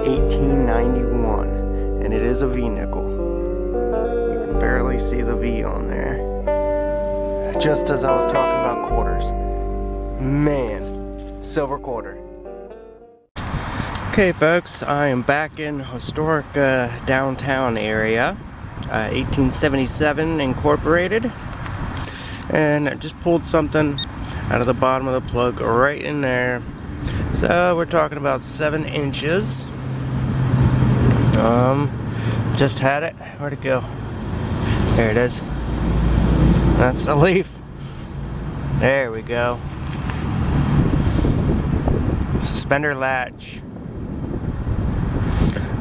1891, and it is a V-nickel. You can barely see the V on there. Just as I was talking about quarters. Man, silver quarter. Okay folks, I am back in historic downtown area, 1877 incorporated, and I just pulled something out of the bottom of the plug right in there. So we're talking about 7 inches. Just had it. Where'd it go? There it is. That's the leaf. There we go. Suspender latch.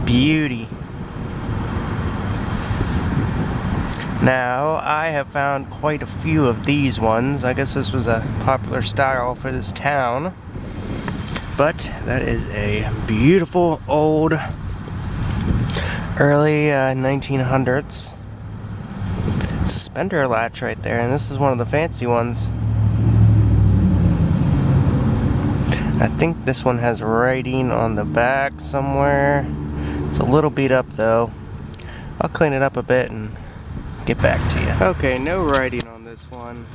Beauty. Now, I have found quite a few of these ones. I guess this was a popular style for this town. But that is a beautiful old early 1900s suspender latch right there, and this is one of the fancy ones. I think this one has writing on the back somewhere. It's a little beat up though. I'll clean it up a bit and get back to you. Okay, no writing on this one.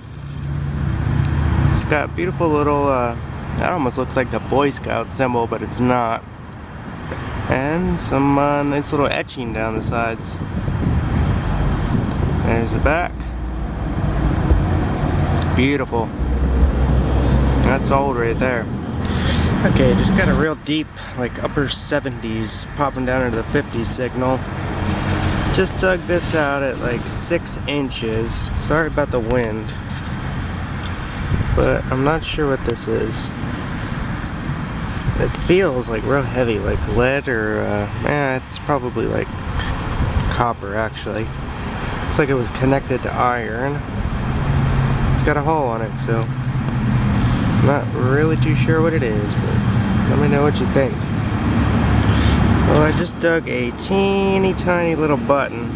It's got beautiful little, that almost looks like the Boy Scout symbol, but it's not. And some nice little etching down the sides. There's the back. Beautiful. That's old right there. Okay, just got a real deep, like upper 70s, popping down into the 50s signal. Just dug this out at like 6 inches. Sorry about the wind, but I'm not sure what this is. It feels like real heavy, like lead or, it's probably like copper actually. Looks like it was connected to iron. It's got a hole on it, so I'm not really too sure what it is, but let me know what you think. Well, I just dug a teeny tiny little button.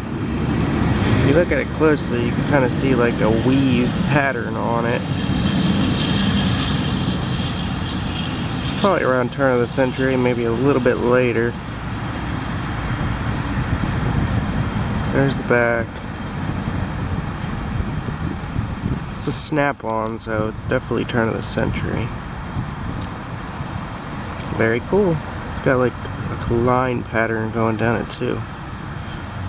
If you look at it closely, you can kind of see like a weave pattern on it. It's probably around turn of the century, maybe a little bit later. There's the back. It's a snap-on, so it's definitely turn of the century. Very cool. It's got like a line pattern going down it too,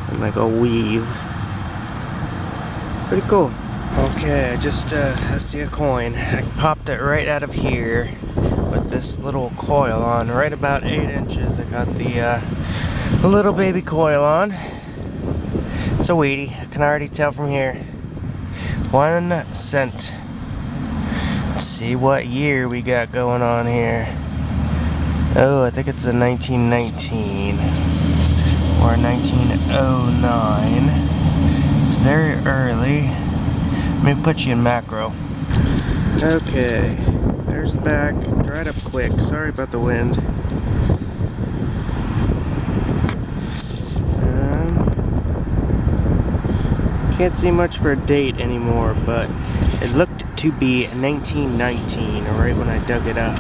and like a weave. Pretty cool. Okay, I just I see a coin. I popped it right out of here with this little coil on, right about 8 inches. I got the little baby coil on. It's a weedy. I can already tell from here. 1 cent. Let's see what year we got going on here. Oh, I think it's a 1919 or 1909. It's very early. Let me put you in macro. Okay, there's the back. Dried up quick. Sorry about the wind. Can't see much for a date anymore, but it looked to be 1919 right when I dug it up.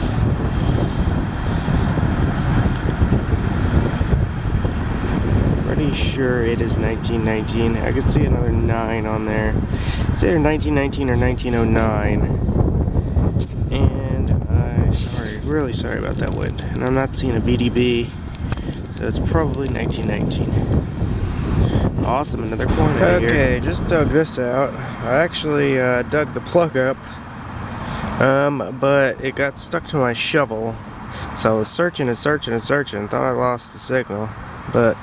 Pretty sure it is 1919. I can see another 9 on there. It's either 1919 or 1909. And I'm sorry, really sorry about that wind. And I'm not seeing a VDB, so it's probably 1919. Awesome, another coin out here. Okay, just dug this out. I actually dug the plug up, but it got stuck to my shovel. So I was searching and searching and searching. Thought I lost the signal, but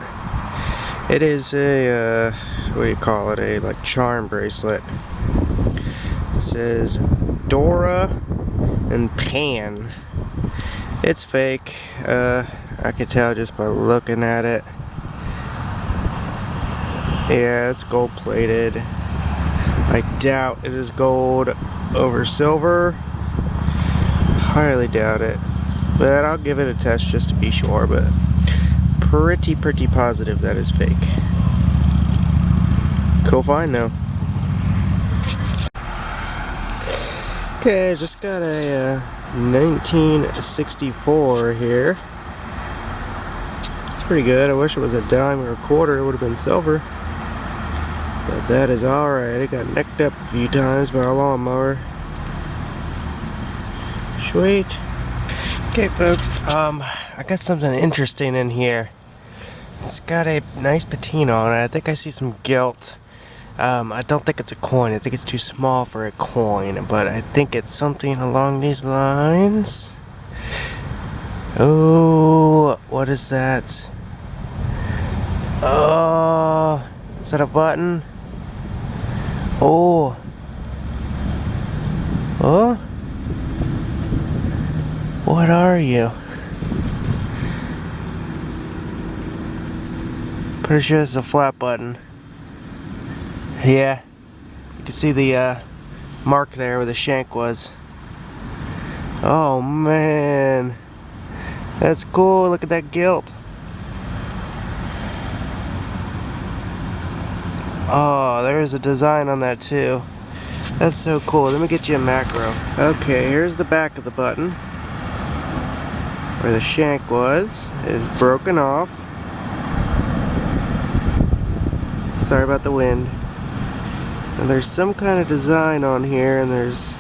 it is a what do you call it? A like charm bracelet. It says Dora and Pan. It's fake. I can tell just by looking at it. Yeah, it's gold plated. I doubt it is gold over silver. Highly doubt it. But I'll give it a test just to be sure, but pretty positive that is fake. Cool find though. Okay, just got a 1964 here. pretty good. I wish it was a dime or a quarter, it would have been silver. But that is alright. It got necked up a few times by a lawnmower. Sweet. Okay folks, I got something interesting in here. It's got a nice patina on it. I think I see some gilt. I don't think it's a coin. I think it's too small for a coin, but I think it's something along these lines. Oh, what is that? Oh, is that a button? Oh. Oh? What are you? Pretty sure it's a flat button. Yeah. You can see the mark there where the shank was. Oh man. That's cool. Look at that gilt. Oh, there's a design on that too. That's so cool. Let me get you a macro. Okay, here's the back of the button. Where the shank was is broken off. Sorry about the wind. And there's some kind of design on here, and there's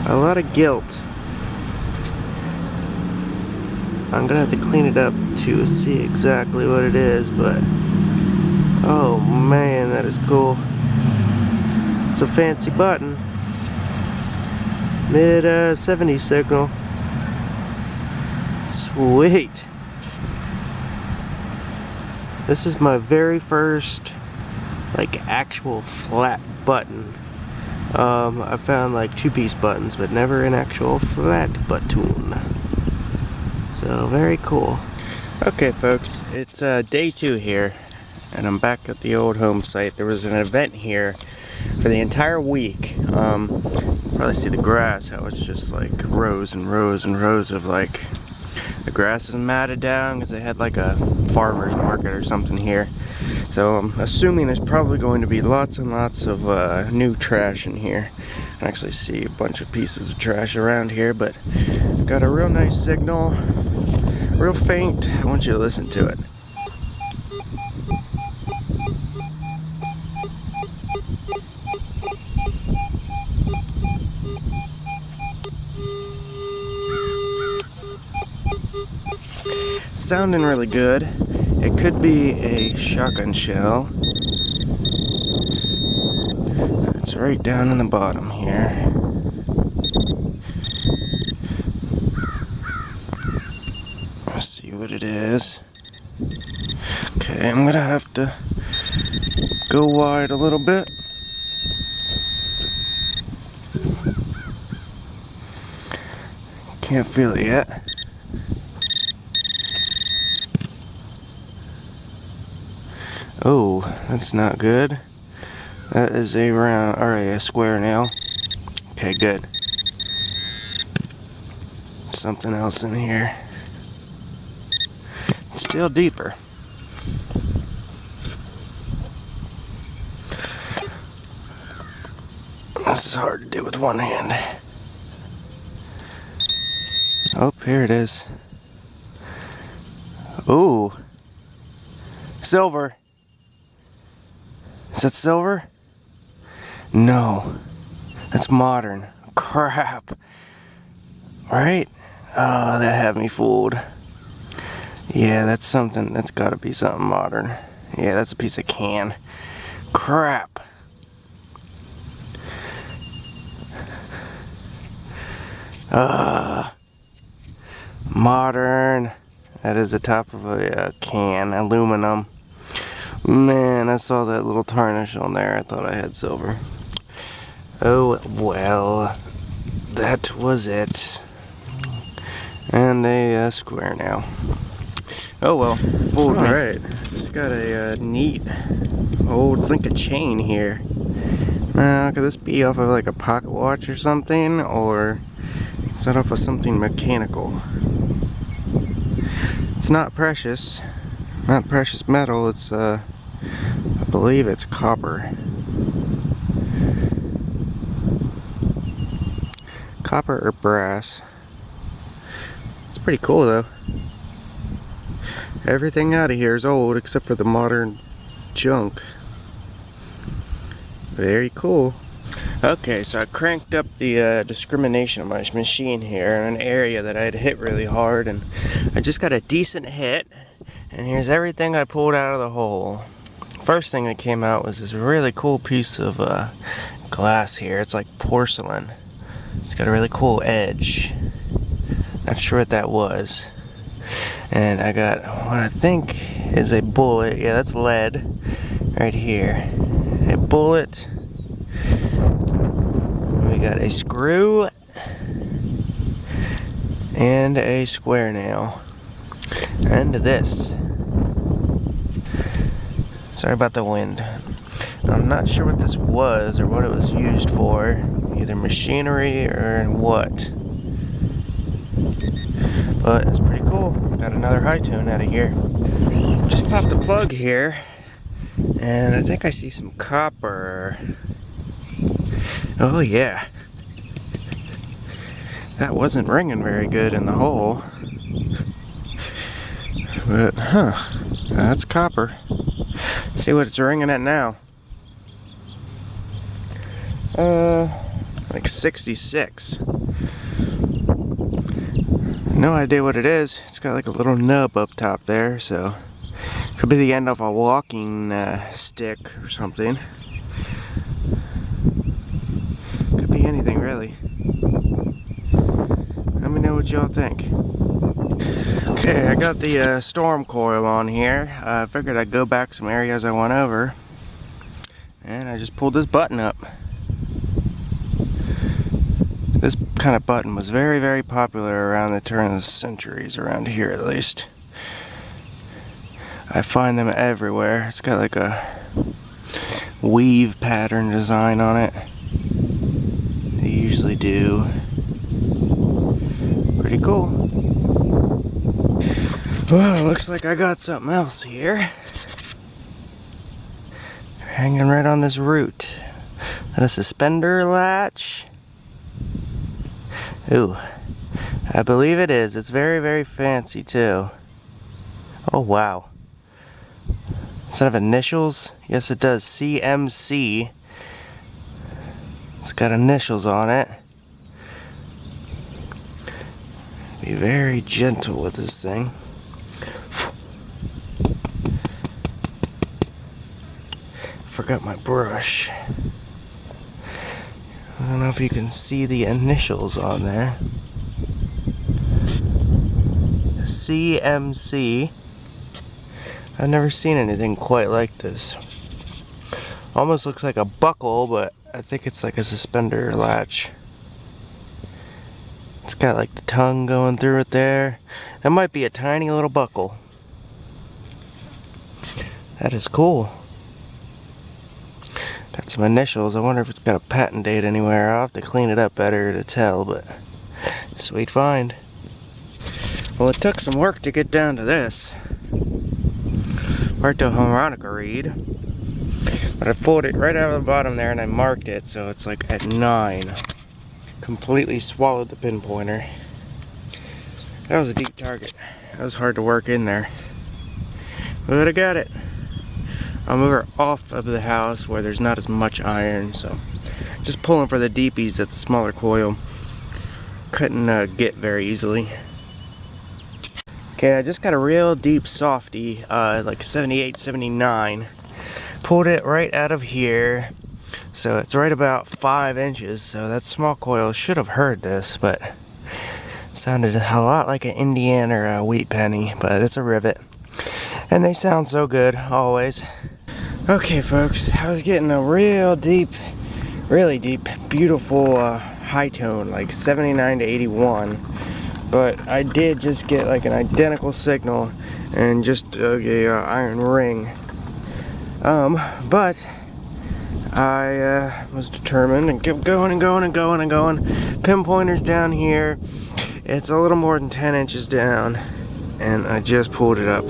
a lot of gilt. I'm gonna have to clean it up to see exactly what it is, but oh man, that is cool. It's a fancy button. Mid 70s signal. Sweet. This is my very first like actual flat button. I found like two-piece buttons, but never an actual flat button. So very cool. Okay folks, it's day 2 here, and I'm back at the old home site. There was an event here for the entire week. Probably see the grass, how it's just like rows and rows and rows of like, the grass is matted down because they had like a farmer's market or something here. So I'm assuming there's probably going to be lots and lots of new trash in here. I can actually see a bunch of pieces of trash around here, but I've got a real nice signal, real faint. I want you to listen to it. Sounding really good. It could be a shotgun shell. It's right down in the bottom here. Let's see what it is. Okay, I'm gonna have to go wide a little bit. Can't feel it yet. Oh, that's not good. That is a round, or a square nail. Okay, good. Something else in here. Still deeper. This is hard to do with one hand. Oh, here it is. Ooh. Silver. Is that silver? No. That's modern. Crap. Right? Oh, that had me fooled. Yeah, that's something. That's gotta be something modern. Yeah, that's a piece of can. Crap. Modern. That is the top of a can. Aluminum. Man, I saw that little tarnish on there. I thought I had silver. Oh, well. That was it. And a square now. Oh well. Alright. Just got a neat old link of chain here. Now, could this be off of like a pocket watch or something? Or is that off of something mechanical? It's not precious. Not precious metal. It's, I believe it's copper. Copper or brass. It's pretty cool though. Everything out of here is old except for the modern junk. Very cool. Okay, so I cranked up the discrimination of my machine here in an area that I had hit really hard, and I just got a decent hit. And here's everything I pulled out of the hole. First thing that came out was this really cool piece of glass here. It's like porcelain. It's got a really cool edge. Not sure what that was. And I got what I think is a bullet. Yeah, that's lead right here. A bullet. We got a screw and a square nail. And this. Sorry about the wind. I'm not sure what this was or what it was used for. Either machinery or what. But it's pretty cool. Got another high tone out of here. Just popped the plug here. And I think I see some copper. Oh yeah. That wasn't ringing very good in the hole. But, that's copper. See what it's ringing at now. Like 66. No idea what it is. It's got like a little nub up top there, so could be the end of a walking stick or something. Could be anything really. Let me know what y'all think. Okay, I got the storm coil on here. I figured I'd go back some areas I went over, and I just pulled this button up. This kind of button was very, very popular around the turn of the centuries, around here at least. I find them everywhere. It's got like a weave pattern design on it. They usually do. Pretty cool. Well, looks like I got something else here. Hanging right on this root. Is that a suspender latch? Ooh, I believe it is. It's very, very fancy too. Oh wow. Instead of initials, yes it does, CMC. It's got initials on it. Be very gentle with this thing. Forgot my brush. I don't know if you can see the initials on there. CMC. I've never seen anything quite like this. Almost looks like a buckle, but I think it's like a suspender latch. It's got like the tongue going through it there. That might be a tiny little buckle. That is cool. Got some initials. I wonder if it's got a patent date anywhere. I'll have to clean it up better to tell, but sweet find. Well, it took some work to get down to this. Marked a harmonica reed. But I pulled it right out of the bottom there and I marked it, so it's like at 9. Completely swallowed the pinpointer. That was a deep target. That was hard to work in there. But I got it. I'm over off of the house where there's not as much iron, so just pulling for the deepies that the smaller coil couldn't get very easily. Okay, I just got a real deep softy, like 78, 79. Pulled it right out of here, so it's right about 5 inches, so that small coil should have heard this, but it sounded a lot like an Indian or a wheat penny, but it's a rivet. And they sound so good, always. Okay folks, I was getting a real deep, really deep, beautiful high tone, like 79 to 81. But I did just get like an identical signal and just a iron ring. But I was determined and kept going and going and going and going. Pinpointer's down here. It's a little more than 10 inches down. And I just pulled it up.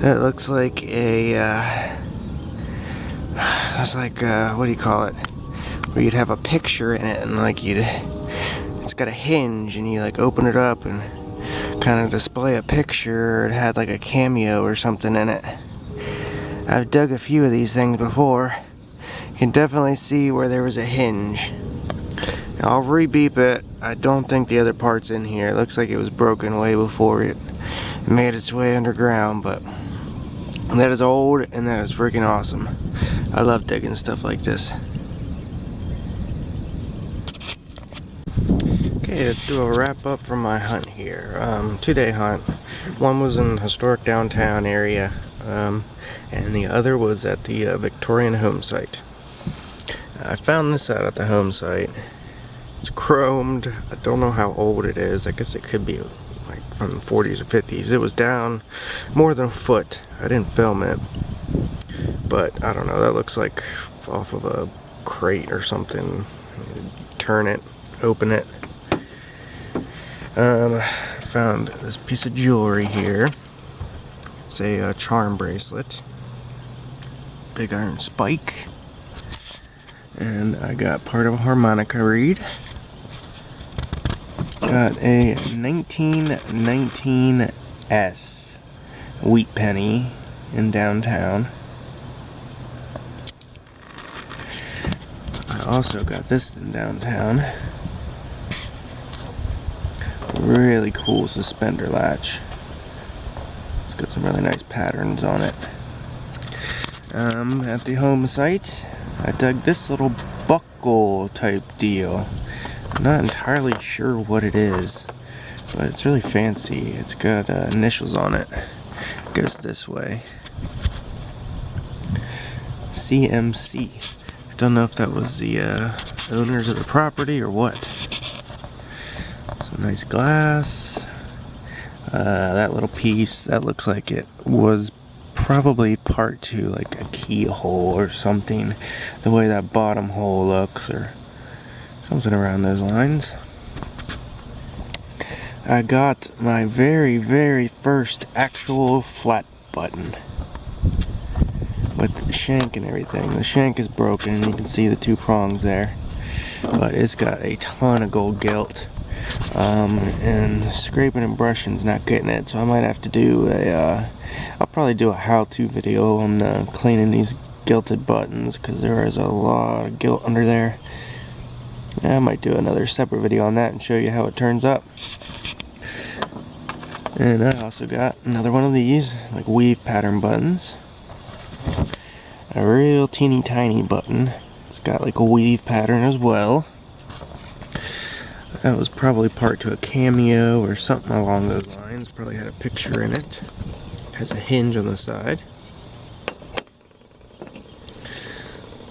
That looks like a, that's like, what do you call it? Where you'd have a picture in it and like it's got a hinge and you like open it up and kind of display a picture. It had like a cameo or something in it. I've dug a few of these things before. You can definitely see where there was a hinge. I'll re-beep it. I don't think the other part's in here. It looks like it was broken way before it made its way underground, but that is old and that is freaking awesome. I love digging stuff like this. Okay, let's do a wrap up from my hunt here. 2-day hunt. One was in the historic downtown area, and the other was at the Victorian home site. I found this out at the home site. It's chromed. I don't know how old it is. I guess it could be like from the 40s or 50s. It was down more than a foot. I didn't film it, but I don't know. That looks like off of a crate or something. Turn it, open it. I found this piece of jewelry here. It's a charm bracelet. Big iron spike. And I got part of a harmonica reed. Got a 1919S wheat penny in downtown. I also got this in downtown. Really cool suspender latch. It's got some really nice patterns on it. At the home site, I dug this little buckle type deal. I'm not entirely sure what it is, but it's really fancy. It's got initials on it. It goes this way. CMC. I don't know if that was the owners of the property or what. Some nice glass. That little piece, that looks like it was probably part to like a keyhole or something, the way that bottom hole looks, or something around those lines. I got my very first actual flat button with the shank and everything. The shank is broken, you can see the 2 prongs there, but it's got a ton of gold gilt. And scraping and brushing's not getting it, so I might have to do a I'll probably do a how-to video on cleaning these gilted buttons, because there is a lot of gilt under there. I might do another separate video on that and show you how it turns up. And I also got another one of these, like weave pattern buttons. A real teeny tiny button. It's got like a weave pattern as well. That was probably part to a cameo or something along those lines. Probably had a picture in it. It has a hinge on the side.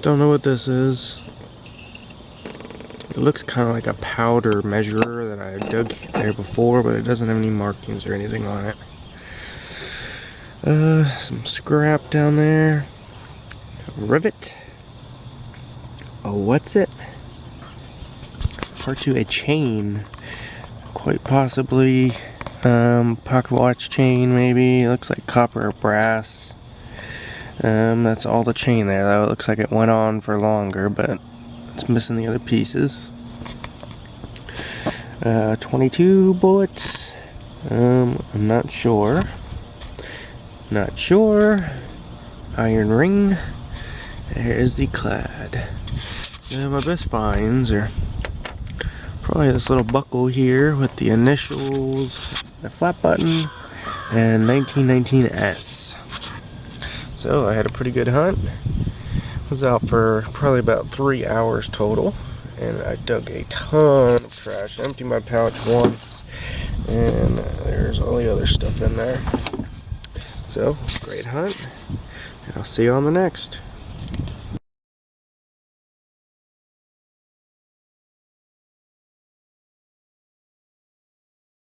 Don't know what this is. It looks kind of like a powder measurer that I dug there before, but it doesn't have any markings or anything on it. Some scrap down there. A rivet. Oh, what's it? Part to a chain, quite possibly pocket watch chain, maybe. It looks like copper or brass. That's all the chain there, though. It looks like it went on for longer, but it's missing the other pieces. 22 bullets. I'm not sure. Not sure. Iron ring. There's the clad. So my best finds are probably this little buckle here with the initials, the flat button, and 1919S. So I had a pretty good hunt. Was out for probably about 3 hours total, and I dug a ton of trash. Emptied my pouch once, and there's all the other stuff in there. So, great hunt, and I'll see you on the next.